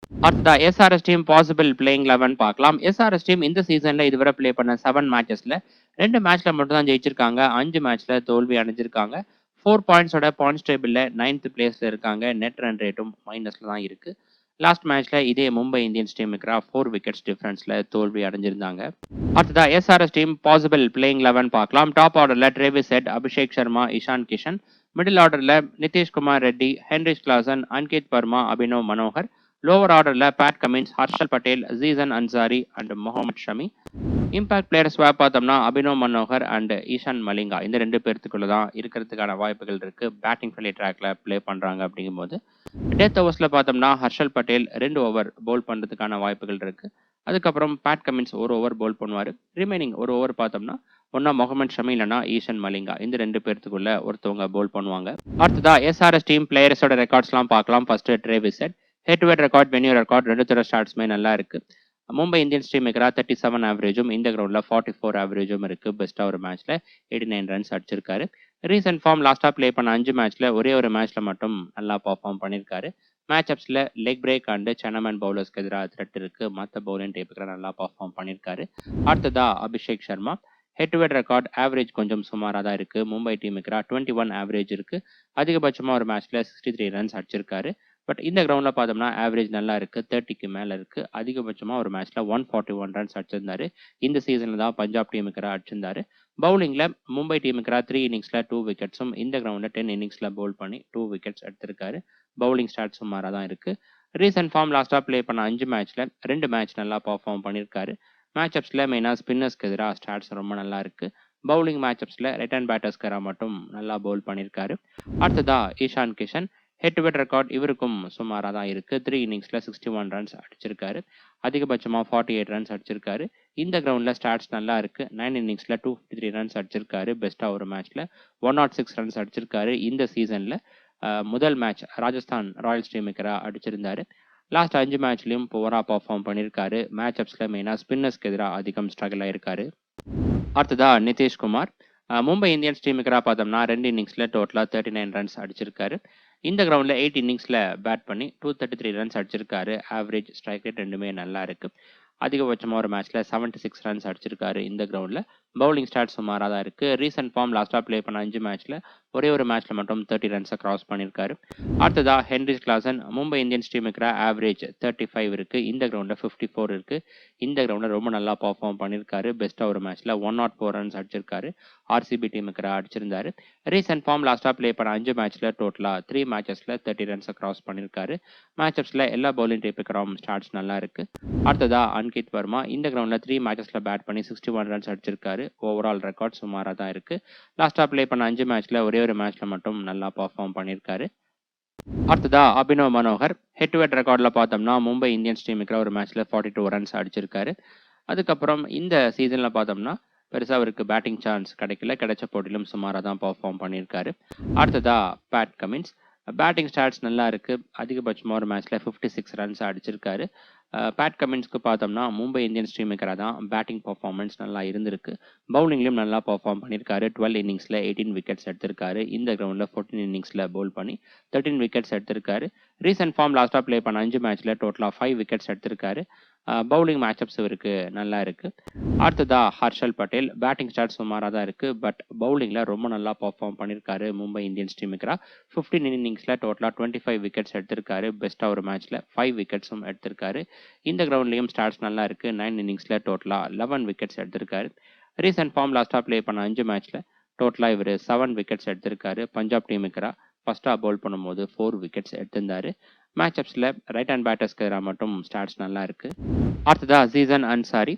அடுத்ததா எஸ்ஆர்எஸ் டீம் பாசிபிள் பிளேயிங் 11 பார்க்கலாம். எஸ்ஆர்எஸ் டீம் இந்த சீசன்ல இதுவரை ப்ளே பண்ண 7 மேட்சஸ்ல 2 மேட்ச்ல மட்டும் தான் ஜெயிச்சிருக்காங்க. 5 மேட்ச்ல தோல்வி அடைஞ்சிருக்காங்க. 4 பாயிண்ட்ஸோட பாயிண்ட்ஸ் டேபிள்ல 9th பிளேஸ்ல இருக்காங்க. நெட் ரன் ரேட்டும் மைனஸ்ல தான் இருக்கு. லாஸ்ட் மேட்ச்ல இதே மும்பை இந்தியன்ஸ் டீமுக்கு 4 விக்கெட்ஸ் டிஃபரன்ஸ்ல தோல்வி அடைஞ்சிருந்தாங்க. அடுத்ததா எஸ்ஆர்எஸ் டீம் பாசிபிள் பிளேயிங் 11 பார்க்கலாம். டாப் ஆர்டர்ல Travis Head, Abhishek Sharma, Ishan Kishan. Middle ஆர்டர்ல Nitish Kumar Reddy, Heinrich Klaasen, Ankit Varma, Abhinav Manohar. Lower ஆர்டர்ல Pat Cummins, Harshal Patel, Zeeshan Ansari and Mohammed Shami. Impact players பார்த்தோம்னா அபினவ் மனோகர் அண்ட் ஈஷான் மலிங்கா இந்த 2 பேர்த்துக்குள்ள தான் இருக்கிறதுக்கான வாய்ப்புகள் இருக்கு. பேட்டிங் ஃப்ரெண்ட்லி ட்ராக்ல ப்ளே பண்றாங்க அப்படிங்கும்போது டெத் ஓவர்ஸ்ல பார்த்தோம்னா ஹர்ஷல் பட்டேல் 2 ஓவர் பவுல் பண்றதுக்கான வாய்ப்புகள் இருக்கு. அதுக்கப்புறம் பேட் கமின்ஸ் 1 ஓவர் பவுல் பண்ணுவாரு. ரிமைனிங் 1 ஓவர் பார்த்தோம்னா ஒன்னா முகமது ஷமி இல்லைனா ஈஷன் மலிங்கா இந்த 2 பேர்த்துக்குள்ள ஒருத்தவங்க பவுல் பண்ணுவாங்க. அடுத்ததா எஸ்ஆர்எஸ் டீம் பிளேயர்ஸோட ரெக்கார்ட்ஸ்லாம் பார்க்கலாம். First Travis head, head to head record, venue record 2 தடவை ஸ்டார்ட்ஸ்மே நல்லா இருக்கு. மும்பை இந்தியன்ஸ் டீம் 37 ஆவரேஜும் இந்த கிரவுண்ட்ல 44 ஆவரேஜும் இருக்கு. பெஸ்டா ஒரு மேட்ச்ல 89 ரன்ஸ் அடிச்சிருக்காரு. ரீசென்ட் ஃபார்ம் லாஸ்டா ப்ளே பண்ண 5 மேட்ச்ல ஒரே ஒரு மேட்ச்ல மட்டும் நல்லா பெர்ஃபார்ம் பண்ணிருக்காரு. மேட்ச் அப்ஸ்ல லெக் பிரேக் அண்ட் சனமன் பவுலர்ஸ்க்கு எதிராக த்ரெட் இருக்கு. மற்ற பவுலிங் டைப்புக்கு நல்லா பெர்ஃபார்ம் பண்ணிருக்காரு. அடுத்ததா Abhishek Sharma, head to head record average கொஞ்சம் சுமாராக தான் இருக்கு. மும்பை டீமுக்கு 21 ஆவரேஜ் இருக்கு. அதிகபட்சமா ஒரு மேட்ச்ல 63 ரன்ஸ் அடிச்சிருக்காரு. பட் இந்த கிரவுண்ட்ல பார்த்தோம்னா ஆவரேஜ் நல்லா இருக்கு. 30க்கு மேல இருக்கு. அதிகபட்சமா ஒரு மேட்ச்ல 141 ரன்ஸ் அடிச்சிருந்தாரு. இந்த சீசன்ல தான் பஞ்சாப் டீமுக்கு அடிச்சிருந்தாரு. பவுலிங்ல மும்பை டீமுக்கு 3 இன்னிங்ஸ்ல 2 விக்கெட்ஸும் இந்த கிரவுண்ட்ல 10 இன்னிங்ஸ்ல பவுல் பண்ணி 2 விக்கெட்ஸ் எடுத்திருக்காரு. பவுலிங் ஸ்டாட் சுமாரா தான் இருக்கு. ரீசென்ட் ஃபார்ம் லாஸ்டா ப்ளே பண்ண 5 மேட்ச்ல 2 மேட்ச் நல்லா பெர்ஃபார்ம் பண்ணிருக்காரு. மேட்ச் அப்ஸ்ல மெயினா ஸ்பின்னர்ஸ்க்கு எதிராக ஸ்டாட்ஸ் ரொம்ப நல்லா இருக்கு. பவுலிங் மேட்ச் அப்ஸ்ல ரைட் ஹேண்ட் பேட்டர்ஸ்க்கு மட்டும் நல்லா பவுல் பண்ணிருக்காரு. அடுத்ததா Ishaan Kishan, head to head record இவருக்கும் சுமாராக தான் இருக்கு. 3 இன்னிங்ஸ்ல 61 ரன்ஸ் அடிச்சிருக்காரு. அதிகபட்சமா 48 ரன்ஸ் அடிச்சிருக்காரு. இந்த கிரவுண்ட்ல ஸ்டாட்ஸ் நல்லா இருக்கு. 9 இன்னிங்ஸ்ல 253 ரன்ஸ் அடிச்சிருக்காரு. பெஸ்டா ஒரு மேட்ச்ல 106 ரன்ஸ் அடிச்சிருக்காரு. இந்த சீசன்ல முதல் மேட்ச் ராஜஸ்தான் ராயல்ஸ் டீமுக்கு அடிச்சிருந்தாரு. லாஸ்ட் 5 மேட்ச்லயும் புவரா பெர்ஃபார்ம் பண்ணிருக்காரு. மேட்ச் அப்ஸ்ல மெயினா ஸ்பின்னர்ஸ்க்கு எதிராக அதிகம் ஸ்ட்ரகிள் ஆயிருக்காரு. அடுத்ததா நிதிஷ்குமார், மும்பை இந்தியன்ஸ் டீமுக்கு பார்த்தோம்னா 2 இன்னிங்ஸ்ல டோட்டலா 39 ரன்ஸ் அடிச்சிருக்காரு. இந்த கிரவுண்ட்ல 8 இன்னிங்ஸ்ல பேட் பண்ணி 233 ரன்ஸ் அடிச்சிருக்காரு. ஆவரேஜ், ஸ்ட்ரைக் ரேட் ரெண்டுமே நல்லா இருக்கு. அதிகபட்சமா ஒரு மேட்ச்ல 76 ரன்ஸ் அடிச்சிருக்காரு. இந்த கிரவுண்ட்ல பவுலிங் ஸ்டாட்ஸ் சுமாராக தான் இருக்கு. ரீசெண்ட் ஃபார்ம் லாஸ்ட்டாக ப்ளே பண்ண 5 மேட்ச்ல ஒரே ஒரு மேட்ச்ல மட்டும் 30 ரன்ஸை கிராஸ் பண்ணியிருக்காரு. அடுத்ததா ஹென்ரிச் கிளாசன் மும்பை இந்தியன்ஸ் டீமுக்கு ஆவரேஜ் 35 இருக்கு. இந்த கிரவுண்டில் 54 இருக்கு. இந்த கிரவுண்டில் ரொம்ப நல்லா பர்ஃபார்ம் பண்ணியிருக்காரு. பெஸ்ட்டாக ஒரு மேட்ச்ல 104 ரன்ஸ் அடிச்சிருக்காரு. ஆர்சிபி டீமுக்கு அடிச்சிருந்தாரு. ரீசெண்ட் ஃபார்ம் லாஸ்ட்டாக ப்ளே பண்ண 5 மேட்ச்ல டோட்டலாக 3 மேட்சஸ்ல 30 ரன்ஸை கிராஸ் பண்ணியிருக்காரு. மேட்சப்ஸில் எல்லா பவுலிங் டைப்புக்கும் ஸ்டார்ட்ஸ் நல்லா இருக்கு. அடுத்ததா அன்கித் வர்மா இந்த கிரவுண்டில் 3 மேட்சஸ்ல பேட் பண்ணி 61 ரன்ஸ் அடிச்சிருக்காரு. ஓவரால் ரெக்கார்ட் சுமாராக தான் இருக்கு. லாஸ்ட்டாக ப்ளே பண்ண 5 மேட்ச்ல ஒரே ஒரு மேட்ச்ல மட்டும் நல்லா பர்ஃபார்ம் பண்ணியிருக்காரு. அடுத்ததா Abhinav Manohar head to head ரெக்கார்டில் பார்த்தோம்னா மும்பை இந்தியன்ஸ் டீமுக்கு ஒரு மேட்ச்ல 42 ரன்ஸ் அடிச்சிருக்காரு. அதுக்கப்புறம் இந்த சீசனில் பார்த்தோம்னா பெருசாக அவருக்கு பேட்டிங் சான்ஸ் கிடைக்கல. கிடைச்ச போட்டியிலும் சுமாராக தான் பர்ஃபார்ம் பண்ணியிருக்காரு. அடுத்ததா பேட் கமின்ஸ் பேட்டிங் ஸ்டாட்ஸ் நல்லா இருக்கு. அதிகபட்சமாக ஒரு மேட்ச்ல 56 ரன்ஸ் அடிச்சிருக்காரு. பேட் கமின்ஸ்க்கு பார்த்தோம்னா மும்பை இந்தியன்ஸ் டீமுக்கு தான் பேட்டிங் பர்ஃபார்மன்ஸ் நல்லா இருந்திருக்கு. பவுலிங்லையும் நல்லா பர்ஃபார்ம் பண்ணியிருக்காரு. 12 இன்னிங்ஸில் 18 விக்கெட்ஸ் எடுத்திருக்காரு. இந்த கிரவுண்டில் 14 இன்னிங்ஸில் பவுல் பண்ணி 13 விக்கெட்ஸ் எடுத்திருக்காரு. ரீசெண்ட் ஃபார்ம் லாஸ்ட்டாக ப்ளே பண்ண 5 மேட்ச்ல டோட்டலாக 5 விக்கெட்ஸ் எடுத்திருக்காரு. பவுலிங் மேட்சப்ஸ் இவருக்கு நல்லா இருக்கு. அடுத்ததா ஹர்ஷல் பட்டேல் பேட்டிங் ஸ்டார்ட் சுமாராக தான் இருக்கு. பட் பவுலிங்ல ரொம்ப நல்லா பர்ஃபார்ம் பண்ணியிருக்காரு மும்பை இந்தியன்ஸ் டீமுக்கு. 15 இன்னிங்ஸ்ல டோட்டலாக 25 விக்கெட்ஸ் எடுத்திருக்காரு. பெஸ்ட்டாக ஒரு மேட்ச்ல 5 விக்கெட்ஸும் எடுத்திருக்காரு. இந்த கிரவுண்ட்லையும் ஸ்டார்ட்ஸ் நல்லா இருக்கு. 9 இன்னிங்ஸ்ல டோட்டலாக 11 விக்கெட்ஸ் எடுத்திருக்காரு. ரீசெண்ட் ஃபார்ம் லாஸ்ட்டாக ப்ளே பண்ண 5 மேட்ச்ல டோட்டலாக இவர் 7 விக்கெட்ஸ் எடுத்திருக்காரு. பஞ்சாப் டீமுக்கு ஃபர்ஸ்ட்டாக பவுல் பண்ணும்போது 4 விக்கெட்ஸ் எடுத்திருந்தாரு. மேட்சப்ஸில் ரைட் ஹேண்ட் பேட்டர்ஸ்க்கு எதிராக மட்டும் ஸ்டாட்ஸ் நல்லா இருக்கு. அடுத்ததா ஜீசன் அன்சாரி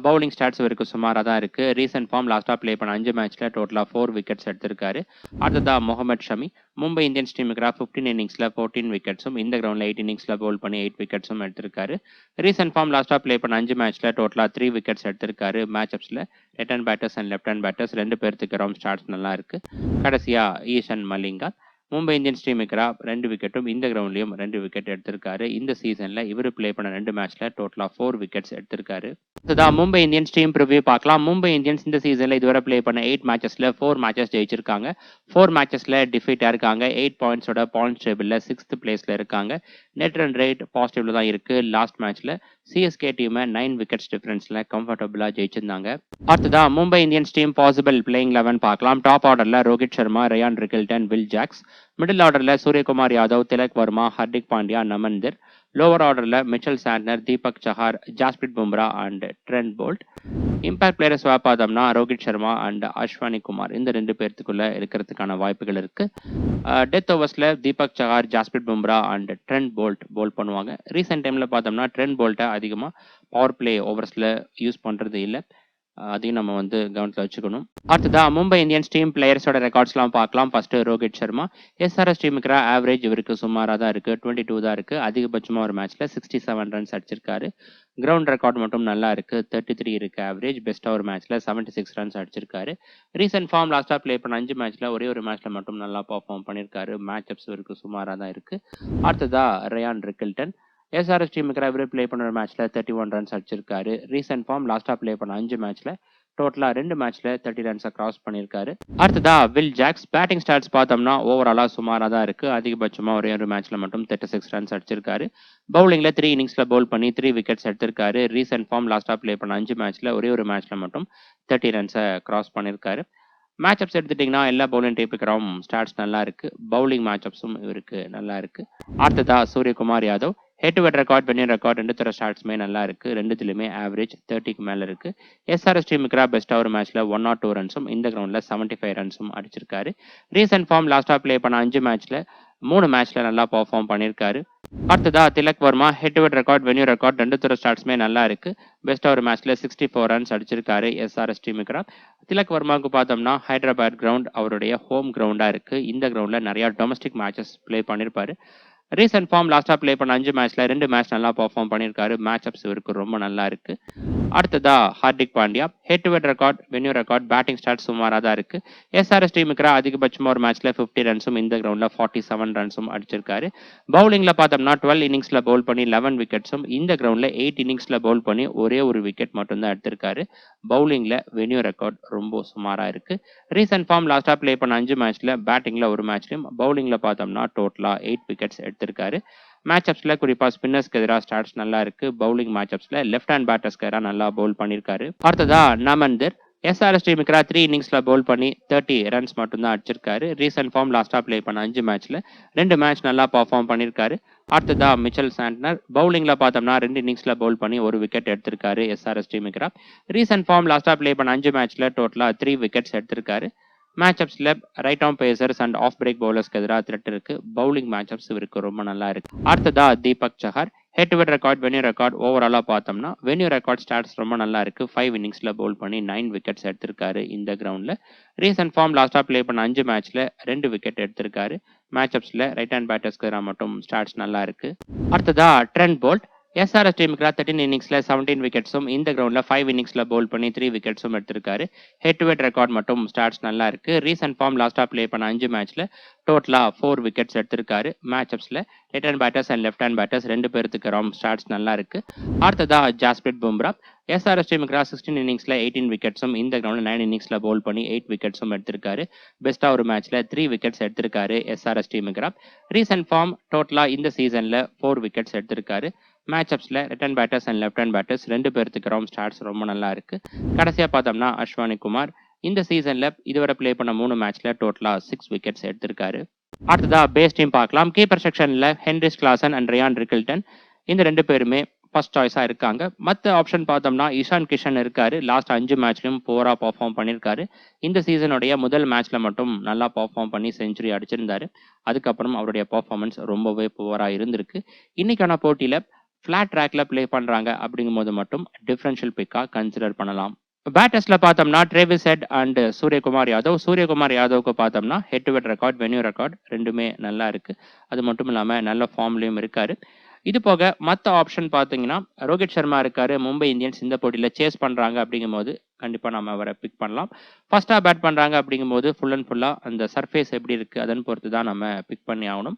பவுலிங் ஸ்டாட்ஸ் இவருக்கு சுமாராக தான் இருக்கு. ரீசெண்ட் ஃபார்ம் லாஸ்ட்டாக ப்ளே பண்ண 5 மேட்ச்ல டோட்டலாக 4 விக்கெட்ஸ் எடுத்திருக்காரு. அடுத்ததா முகமது ஷமி மும்பை இந்தியன்ஸ் டீமுக்கு 15 இன்னிங்ஸ்ல 14 விக்கெட்ஸும் இந்த கிரவுண்டில் 8 இன்னிங்ஸ்ல பவுல் பண்ணி 8 விக்கெட்ஸும் எடுத்திருக்காரு. ரீசெண்ட் ஃபார்ம் லாஸ்ட்டாக ப்ளே பண்ண 5 மேட்ச்ல டோட்டலாக 3 விக்கெட்ஸ் எடுத்திருக்காரு. மேட்சப்ஸில் right hand batters and left hand batters 2 பேர்த்துக்கு ஸ்டாட்ஸ் நல்லா இருக்கு. கடைசியா ஈஷன் மலிங்கா மும்பை இந்தியன்ஸ் டீமுக்கு 2 விக்கெட்டும் இந்த கிரவுண்ட்லயும் 2 விக்கெட் எடுத்திருக்காரு. இந்த சீசன்ல இவர் ப்ளே பண்ண 2 மேட்ச்ல டோட்டலா 4 விக்கெட்ஸ் எடுத்திருக்காரு. இதுதான் மும்பை இந்தியன்ஸ் டீம் ப்ரிவ்யூ பார்க்கலாம். மும்பை இந்தியன்ஸ் இந்த சீசன்ல இதுவரை ப்ளே பண்ண 8 மேட்சஸ்ல 4 மேட்சஸ் ஜெயிச்சிருக்காங்க. 4 மேட்சஸ்ல டிஃபீட்டா இருக்காங்க. 8 பாயிண்ட்ஸோட பாயிண்ட்ஸ் டேபிள்ல 6th பிளேஸ்ல இருக்காங்க. நெட் ரன் ரேட் பாசிட்டிவ்ல தான் இருக்கு. லாஸ்ட் மேட்ச்ல சிஎஸ்கே டீமை 9 விக்கெட்ஸ் டிஃபரன்ஸ்ல கம்ஃபர்டபுளா ஜெயிச்சிருந்தாங்க. அடுத்ததான் Mumbai Indians team possible playing 11 பார்க்கலாம். டாப் ஆர்டர்ல Rohit Sharma, Ryan Rickelton, Will Jacks. Middle ஆர்டர்ல சூரியகுமார் யாதவ், திலக் வர்மா, ஹர்திக் பாண்டியா, நமன்தர். லோவர் ஆர்டர்ல Mitchell Santner, Deepak Chahar, Jasprit Bumrah and Trent Boult. Impact players பார்த்தோம்னா ரோஹித் சர்மா அண்ட் அஸ்வானி குமார் இந்த 2 பேர்த்துக்குள்ள இருக்கிறதுக்கான வாய்ப்புகள் இருக்கு. டெத் ஓவர்ஸ்ல Deepak Chahar, Jasprit Bumrah and Trent Boult bowl பண்ணுவாங்க. ரீசெண்ட் டைம்ல பார்த்தோம்னா ட்ரெண்ட் போல்ட்டை அதிகமா பவர் பிளே ஓவர்ஸ்ல யூஸ் பண்றது இல்லை. அதையும் நம்ம கவனத்தில் வச்சுக்கணும். அடுத்ததா மும்பை இந்தியன்ஸ் டீம் பிளேயர்ஸோட ரெக்கார்ட்ஸ்லாம் பார்க்கலாம். ஃபர்ஸ்ட் ரோஹித் சர்மா எஸ்ஆர்எஸ் டீமுக்கு ஆவரேஜ் இவருக்கு சுமாராக தான் இருக்கு. 22 தான் இருக்கு. அதிகபட்சமா ஒரு மேட்ச்ல 67 ரன்ஸ் அடிச்சிருக்காரு. கிரவுண்ட் ரெக்கார்ட் மட்டும் நல்லா இருக்கு. 33 இருக்கு ஆவரேஜ். பெஸ்டா ஒரு மேட்ச்ல 76 ரன்ஸ் அடிச்சிருக்காரு. ரீசெண்ட் ஃபார்ம் லாஸ்டா ப்ளே பண்ண 5 மேட்ச்ல ஒரே ஒரு மேட்ச்ல மட்டும் நல்லா பர்ஃபார்ம் பண்ணியிருக்காரு. மேட்ச் அப்ஸ் இவருக்கு சுமாராக தான் இருக்கு. அடுத்ததா ரயான் ரிக்கில்டன் எஸ்ஆர்எஸ் டீமுக்கு இவர் ப்ளே பண்ண மேட்ச்ல 31 ரன்ஸ் அடிச்சிருக்காரு. ரீசெண்ட் ஃபார்ம் லாஸ்டா ப்ளே பண்ண 5 மேட்ச்ல டோட்டலா 2 மேட்ச்ல 30 ரன்ஸை கிராஸ் பண்ணியிருக்காரு. அடுத்ததா வில் ஜாக்ஸ் பேட்டிங் ஸ்டாட்ஸ் பார்த்தோம்னா ஓவராலா சுமாரா தான் இருக்கு. அதிகபட்சமா ஒரே ஒரு மேட்ச்ல மட்டும் 36 ரன்ஸ் அடிச்சிருக்காரு. பவுலிங்ல 3 இன்னிங்ஸ்ல பவுல் பண்ணி 3 விக்கெட்ஸ் எடுத்திருக்காரு. ரீசெண்ட் ஃபார்ம் லாஸ்டா ப்ளே பண்ண 5 மேட்ச்ல ஒரே ஒரு மேட்ச்ல மட்டும் 30 ரன்ஸை கிராஸ் பண்ணியிருக்காரு. மேட்ச் அப்ஸ் எடுத்துட்டீங்கன்னா எல்லா பவுலிங் டைப்புக்கும் ஸ்டாட்ஸ் நல்லா இருக்கு. பவுலிங் மேட்ச் அப்ஸும் இவருக்கு நல்லா இருக்கு. அடுத்ததா Suryakumar Yadav head to head record, venue record 2 தர ஸ்டாட்ஸுமே நல்லா இருக்கு. 2த்துலயுமே ஆவரேஜ் 30க்கு மேல இருக்கு. எஸ்ஆர்எஸ் டீமுக்கு பெஸ்டா ஒரு மேட்ச்ல 102 ரன்ஸும் இந்த கிரவுண்ட்ல 75 ரன்ஸும் அடிச்சிருக்காரு. ரீசெண்ட் ஃபார்ம் லாஸ்டா ப்ளே பண்ண 5 மேட்ச்ல 3 மேட்ச்ல நல்லா பர்ஃபார்ம் பண்ணியிருக்காரு. அடுத்ததா Tilak Varma head to head record, venue record 2 தர ஸ்டாட்ஸுமே நல்லா இருக்கு. பெஸ்டா ஒரு மேட்ச்ல 64 ரன்ஸ் அடிச்சிருக்காரு எஸ்ஆர்எஸ் டீமுக்கு. திலக் வர்மாவுக்கு பார்த்தோம்னா ஹைதராபாத் கிரவுண்ட் அவருடைய ஹோம் கிரவுண்டா இருக்கு. இந்த கிரவுண்ட்ல நிறைய டொமஸ்டிக் மேட்சஸ் ப்ளே பண்ணியிருப்பாரு. ரீசெண்ட் ஃபார்ம் லாஸ்டா ப்ளே பண்ண 5 மேட்ச்ல 2 மேட்ச் நல்லா பர்ஃபார்ம் பண்ணியிருக்காரு. மேட்ச் அப்ஸ் இவருக்கு ரொம்ப நல்லா இருக்கு. அடுத்ததா Hardik Pandya head to head record, venue record, batting start சுமாராக தான் இருக்கு. எஸ்ஆர்எஸ் டீமுக்கு அதிகபட்சமா ஒரு மேட்ச்ல 50 ரன்ஸும் இந்த கிரவுண்ட்ல 47 ரன்ஸும் அடிச்சிருக்காரு. பவுலிங்ல பார்த்தோம்னா 12 இன்னிங்ஸ்ல பவுல் பண்ணி 11 விக்கெட்ஸும் இந்த கிரவுண்ட்ல 8 இன்னிங்ஸ்ல பவுல் பண்ணி ஒரே ஒரு விக்கெட் மட்டும் தான் எடுத்திருக்காரு. பவுலிங்ல வென்யூ ரெக்கார்ட் ரொம்ப சுமாரா இருக்கு. ரீசெண்ட் ஃபார்ம் லாஸ்டா ப்ளே பண்ண 5 மேட்ச்ல பேட்டிங்ல ஒரு மேட்ச்லயும் பவுலிங்ல பார்த்தோம்னா டோட்டலா 8 விக்கெட்ஸ் எடுத்திருக்காரு. மேட்ச் அப்ஸ்ல குறிப்பா ஸ்பின்னர்ஸ்க்கு எதிராக ஸ்டாட்ஸ் நல்லா இருக்கு. பவுலிங் மேட்ச் அப்ஸ்ல லெஃப்ட் ஹேண்ட் பேட்டர்ஸ்க்கு எதிராக நல்லா பவுல் பண்ணியிருக்காரு. அடுத்ததா நமன்தர் எஸ்ஆர்எஸ் டீமுக்கு 3 இன்னிங்ஸ்ல பவுல் பண்ணி 30 ரன்ஸ் மட்டும் தான் அடிச்சிருக்காரு. ரீசன்ட் ஃபார்ம் லாஸ்டா ப்ளே பண்ண 5 மேட்ச்ல 2 மேட்ச் நல்லா பெர்ஃபார்ம் பண்ணியிருக்காரு. அடுத்ததா மிச்சல் சாண்ட்னர் பவுலிங்ல பார்த்தோம்னா 2 இன்னிங்ஸ்ல பவுல் பண்ணி 1 விக்கெட் எடுத்திருக்காரு எஸ்ஆர்எஸ் டீமுக்கு. ரீசன்ட் ஃபார்ம் லாஸ்டா ப்ளே பண்ண 5 மேட்ச்ல டோட்டலா 3 விக்கெட்ஸ் எடுத்திருக்காரு. மேட்சப்ஸ்ல right arm pacers and off break பவுலர்ஸ்க்கு எதிராக த்ரெட் இருக்கு. பவுலிங் மேட்சப்ஸ் இவருக்கு ரொம்ப நல்லா இருக்கு. அடுத்ததா Deepak Chahar head to head record, venue record ஓவராலா பார்த்தோம்னா வென்யூ ரெக்கார்ட் ஸ்டாட்ஸ் ரொம்ப நல்லா இருக்கு. 5 இன்னிங்ஸ்ல பவுல் பண்ணி 9 விக்கெட்ஸ் எடுத்திருக்காரு இந்த கிரவுண்ட்ல. ரீசன்ட் ஃபார்ம் லாஸ்டா ப்ளே பண்ண 5 மேட்ச்ல 2 விக்கெட் எடுத்திருக்காரு. மேட்சப்ஸ்ல ரைட் ஹேண்ட் பேட்டர்ஸ்க்கு எதிராக மட்டும் ஸ்டாட்ஸ் நல்லா இருக்கு. அடுத்ததா ட்ரெண்ட் போல்ட் எஸ்ஆர்எஸ் டீமுக்கு 13 இன்னிங்ஸ்ல 17 விக்கெட்ஸும் இந்த கிரவுண்ட்ல 5 இன்னிங்ஸ்ல பவுல் பண்ணி 3 விக்கெட்ஸும் எடுத்திருக்காரு. ஹெட் டு ஹெட் ரெக்கார்ட் மட்டும் ஸ்டாட்ஸ் நல்லா இருக்கு. ரீசன்ட் ஃபார்ம் லாஸ்டா ப்ளே பண்ண 5 மேட்ச்ல டோட்டலா 4 விக்கெட்ஸ் எடுத்திருக்காரு. மேட்சப்ஸ்ல right hand batters and left hand batters 2 பேருக்கு ஸ்டாட்ஸ் நல்லா இருக்கு. அடுத்ததா ஜாஸ்பிரிட் பும்ரா எஸ்ஆர்எஸ் டீமுக்கு 16 இன்னிங்ஸ்ல 18 விக்கெட்ஸும் இந்த கிரவுண்ட்ல 9 இன்னிங்ஸ்ல பவுல் பண்ணி 8 விக்கெட்ஸும் எடுத்திருக்காரு. பெஸ்டா ஒரு மேட்ச்ல 3 விக்கெட்ஸ் எடுத்திருக்காரு எஸ்ஆர்எஸ் டீமுக்கு. ரீசன்ட் ஃபார்ம் டோட்டலா இந்த சீசன்ல 4 விக்கெட்ஸ் எடுத்திருக்காரு. மேட்சப்ஸ்ல right hand batters and left hand batters 2 பேருக்கு ஸ்டாட்ஸ் ரொம்ப நல்லா இருக்கு. கடைசியா பார்த்தோம்னா அஸ்வானி குமார் இந்த சீசன்ல இதுவரை ப்ளே பண்ண 3 மேட்ச்ல டோட்டலா 6 விக்கெட்ஸ் எடுத்திருக்காரு. அடுத்ததா பேஸ் டீம் பார்க்கலாம். கீப்பர் செக்ஷன்ல Heinrich Klaasen and Ryan Rickelton இந்த 2 பேருமே ஃபர்ஸ்ட் சாய்ஸா இருக்காங்க. மற்ற ஆப்ஷன் பார்த்தோம்னா இஷான் கிஷன் இருக்காரு. லாஸ்ட் 5 மேட்ச்லயும் போரா பெர்ஃபார்ம் பண்ணியிருக்காரு. இந்த சீசனுடைய முதல் மேட்ச்ல மட்டும் நல்லா பெர்ஃபார்ம் பண்ணி செஞ்சுரி அடிச்சிருந்தாரு. அதுக்கப்புறம் அவருடைய பெர்ஃபார்மன்ஸ் ரொம்பவே போரா இருந்திருக்கு. இன்னைக்கான போட்டியில ஃபிளாட் ட்ராக்ல ப்ளே பண்றாங்க அப்படிங்கும்போது மட்டும் டிஃபரன்ஷியல் பிக்கா கன்சிடர் பண்ணலாம். பேட்டர்ஸ்ல பார்த்தோம்னா Travis Head and Suryakumar Yadav. Suryakumar யாதவுக்கு பார்த்தோம்னா head to head record, venue record ரெண்டுமே நல்லா இருக்கு. அது மட்டும் இல்லாம நல்ல ஃபார்ம்லயும் இருக்காரு. இது போக மற்ற ஆப்ஷன் பார்த்தீங்கன்னா ரோஹித் சர்மா இருக்காரு. மும்பை இந்தியன்ஸ் இந்த போட்டியில சேஸ் பண்றாங்க அப்படிங்கும்போது கண்டிப்பா நம்ம அவரை பிக் பண்ணலாம். ஃபர்ஸ்டா பேட் பண்றாங்க அப்படிங்கும்போது ஃபுல் அண்ட் ஃபுல்லா அந்த சர்ஃபேஸ் எப்படி இருக்கு அதன் பொறுத்து தான் நம்ம பிக் பண்ணி ஆகணும்.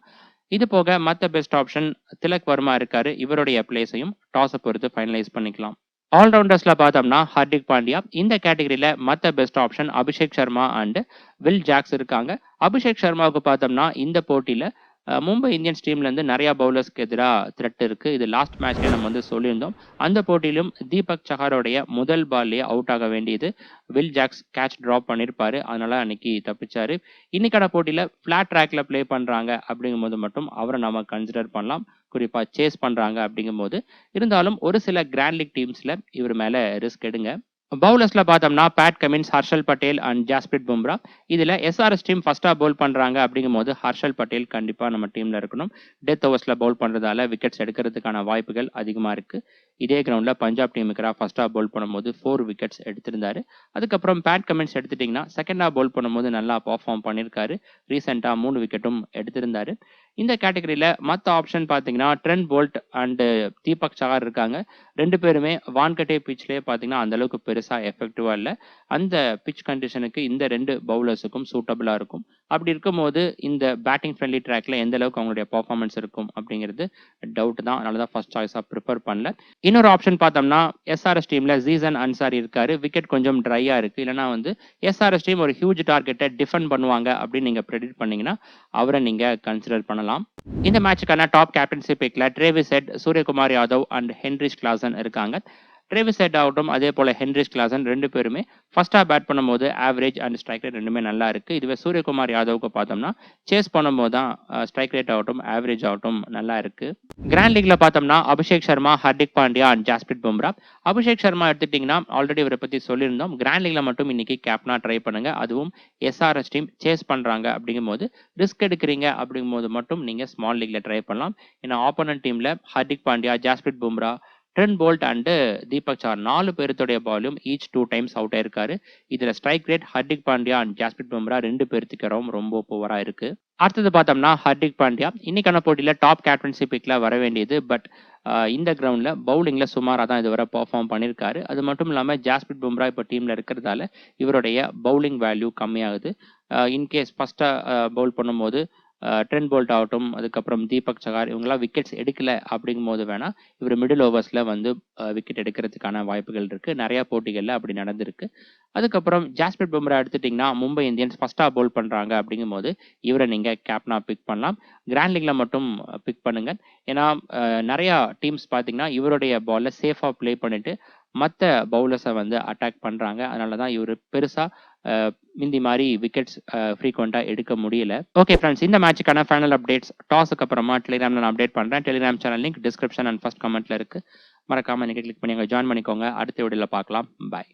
இது போக மற்ற பெஸ்ட் ஆப்ஷன் திலக் வர்மா இருக்காரு. இவருடைய பிளேஸையும் டாஸை பொறுத்து ஃபைனலைஸ் பண்ணிக்கலாம். ஆல்ரவுண்டர்ஸ்ல பார்த்தோம்னா ஹார்திக் பாண்டியா இந்த கேட்டகரியில மற்ற best option Abhishek Sharma and Will Jacks இருக்காங்க. அபிஷேக் சர்மாவுக்கு பார்த்தோம்னா இந்த போட்டியில மும்பை இந்தியன்ஸ் டீம்ல இருந்து நிறைய பவுலர்ஸ்க்கு எதிராக த்ரெட் இருக்கு. இது லாஸ்ட் மேட்ச்ல நம்ம சொல்லியிருந்தோம். அந்த போட்டியிலும் தீபக் சஹாரோடைய முதல் பால்லேயே அவுட் ஆக வேண்டியது வில் ஜாக்ஸ் கேட்ச் டிராப் பண்ணியிருப்பாரு. அதனால அன்னைக்கு தப்பிச்சாரு. இன்னைக்கான போட்டியில ஃபிளாட் ட்ராக்ல ப்ளே பண்றாங்க அப்படிங்கும்போது மட்டும் அவரை நம்ம கன்சிடர் பண்ணலாம். குறிப்பா சேஸ் பண்றாங்க அப்படிங்கும்போது. இருந்தாலும் ஒரு சில கிராண்ட் லீக் டீம்ஸ்ல இவர் மேல ரிஸ்க் எடுங்க. பவுலர்ஸ்ல பார்த்தோம்னா bad Cummins, Harshal Patel and Jasprit Bumrah. இதுல எஸ்ஆர்எஸ் டீம் ஃபர்ஸ்டா பவுல் பண்றாங்க அப்படிங்கும்போது ஹர்ஷல் பட்டேல் கண்டிப்பா நம்ம டீம்ல இருக்கணும். டெத் ஓவர்ஸ்ல பவுல் பண்றதால விக்கெட்ஸ் எடுக்கிறதுக்கான வாய்ப்புகள் அதிகமா இருக்கு. இதே கிரவுண்ட்ல பஞ்சாப் டீமுக்கு ஃபர்ஸ்டா பவுல் பண்ணும்போது 4 விக்கெட்ஸ் எடுத்திருந்தாரு. அதுக்கப்புறம் பேட் கமின்ஸ் எடுத்துட்டீங்கன்னா செகண்டா பவுல் பண்ணும்போது நல்லா பெர்ஃபார்ம் பண்ணியிருக்காரு. ரீசெண்டா 3 விக்கெட்டும் எடுத்திருந்தாரு. இந்த கேட்டகரியில மற்ற ஆப்ஷன் பார்த்தீங்கன்னா Trent Boult and Deepak Chahar இருக்காங்க. 2 பேருமே வான்கட்டே பிச்லேயே பார்த்தீங்கன்னா அந்த அளவுக்கு பெருசா எஃபெக்டிவா இல்லை. அந்த பிச் கண்டிஷனுக்கு இந்த 2 பவுலர்ஸுக்கும் சூட்டபிளா இருக்கும். அப்படி இருக்கும்போது இந்த பேட்டிங் ஃப்ரெண்ட்லி ட்ராக்ல எந்த அளவுக்கு அவங்களுடைய பெர்ஃபார்மன்ஸ் இருக்கும் அப்படிங்கிறது டவுட் தான். அதனால தான் ஃபர்ஸ்ட் சாய்ஸா ப்ரிஃபர் பண்ணல. இன்னொரு ஆப்ஷன் பார்த்தோம்னா எஸ்ஆர்எஸ் டீம்ல ஜீசன் அன்சாரி இருக்காரு. விக்கெட் கொஞ்சம் ட்ரையா இருக்கு. இல்லைன்னா எஸ்ஆர்எஸ் டீம் ஒரு ஹியூஜ் டார்கெட்டை டிஃபெண்ட் பண்ணுவாங்க அப்படின்னு நீங்க ப்ரெடிக்ட் பண்ணீங்கன்னா அவரை நீங்க கன்சிடர் பண்ணலாம். இந்த மேட்சுக்கான டாப் கேப்டன்சி பிக்ல Travis Head, Suryakumar Yadav and Heinrich Klaasen இருக்காங்க. ட்ரேவிஸ் ஹெட் ஆகட்டும் அதே போல ஹென்ரிஸ் கிளாசன் 2 பேருமே ஃபர்ஸ்டா பேட் பண்ணும்போது ஆவரேஜ் அண்ட் ஸ்ட்ரைக் ரேட் ரெண்டுமே நல்லா இருக்கு. இதுவே சூரியகுமார் யாதவுக்கு பார்த்தோம்னா சேஸ் பண்ணும்போது தான் ஸ்ட்ரைக் ரேட் ஆகட்டும் ஆவரேஜ் ஆகட்டும் நல்லா இருக்கு. கிராண்ட் லீக்ல பார்த்தோம்னா அபிஷேக் சர்மா, ஹார்திக் பாண்டியா அண்ட் ஜாஸ்பிரிட் பும்ரா. அபிஷேக் சர்மா எடுத்துட்டீங்கன்னா ஆல்ரெடி இவரை பத்தி சொல்லியிருந்தோம். கிராண்ட் லீக்ல மட்டும் இன்னைக்கு கேப்டனா ட்ரை பண்ணுங்க. அதுவும் எஸ்ஆர்எஸ் டீம் சேஸ் பண்றாங்க அப்படிங்கும்போது ரிஸ்க் எடுக்கிறீங்க அப்படிங்கும்போது மட்டும் நீங்க ஸ்மால் லீக்ல ட்ரை பண்ணலாம். ஏன்னா ஆப்போனன்ட் டீம்ல Hardik Pandya, Jasprit Bumrah, Trent Boult and Deepak Chahar 4 பேருடைய பாலும் ஈச் 2 டைம்ஸ் அவுட் ஆயிருக்காரு. இதுல strike rate Hardik Pandya and Jasprit Bumrah 2 பேருக்கு ரொம்ப புவரா இருக்கு. அடுத்தது பார்த்தோம்னா ஹார்திக் பாண்டியா இன்னைக்கான போட்டியில டாப் கேப்டன்சி பிக்ல வர வேண்டியது. பட் இந்த கிரவுண்ட்ல பவுலிங்ல சுமாரா தான் இதுவரை பெர்ஃபார்ம் பண்ணியிருக்காரு. அது மட்டும் இல்லாம ஜாஸ்பிரிட் பும்ரா இப்போ டீம்ல இருக்கிறதால இவருடைய பவுலிங் வேல்யூ கம்மியாகுது. இன்கேஸ் ஃபர்ஸ்டா பவுல் பண்ணும்போது ட்ரெண்ட் போல்ட் ஆகட்டும் அதுக்கப்புறம் தீபக் சஹார் இவங்கெல்லாம் விக்கெட்ஸ் எடுக்கல அப்படிங்கும்போது வேணா இவர் மிடில் ஓவர்ஸ்ல விக்கெட் எடுக்கிறதுக்கான வாய்ப்புகள் இருக்கு. நிறைய போட்டிகள்ல அப்படி நடந்திருக்கு. அதுக்கப்புறம் ஜாஸ்பிரிட் பும்ரா எடுத்துட்டீங்கன்னா மும்பை இந்தியன்ஸ் ஃபர்ஸ்டா பவுல் பண்றாங்க அப்படிங்கும்போது இவரை நீங்க கேப்டனா பிக் பண்ணலாம். கிராண்ட் லீக்ல மட்டும் பிக் பண்ணுங்க. ஏன்னா நிறைய டீம்ஸ் பார்த்தீங்கன்னா இவருடைய பால்ல சேஃபா பிளே பண்ணிட்டு மற்ற பவுலர்ஸை வந்து அட்டாக் பண்ணுறாங்க. அதனால தான் இவர் பெருசாக மிந்தி மாதிரி விக்கெட்ஸ் ஃப்ரீக்வெண்ட்டாக எடுக்க முடியல. ஓகே ஃப்ரெண்ட்ஸ், இந்த மேட்சுக்கான ஃபைனல் அப்டேட்ஸ் டாஸுக்கு அப்புறமா டெலிகிராமில் நான் அப்டேட் பண்ணுறேன். Telegram channel link description and first கமெண்ட்டில் இருக்குது. மறக்காமல் நீங்கள் கிளிக் பண்ணி அங்கே ஜாயின் பண்ணிக்கோங்க. அடுத்த வீடியோவில் பார்க்கலாம். பாய்.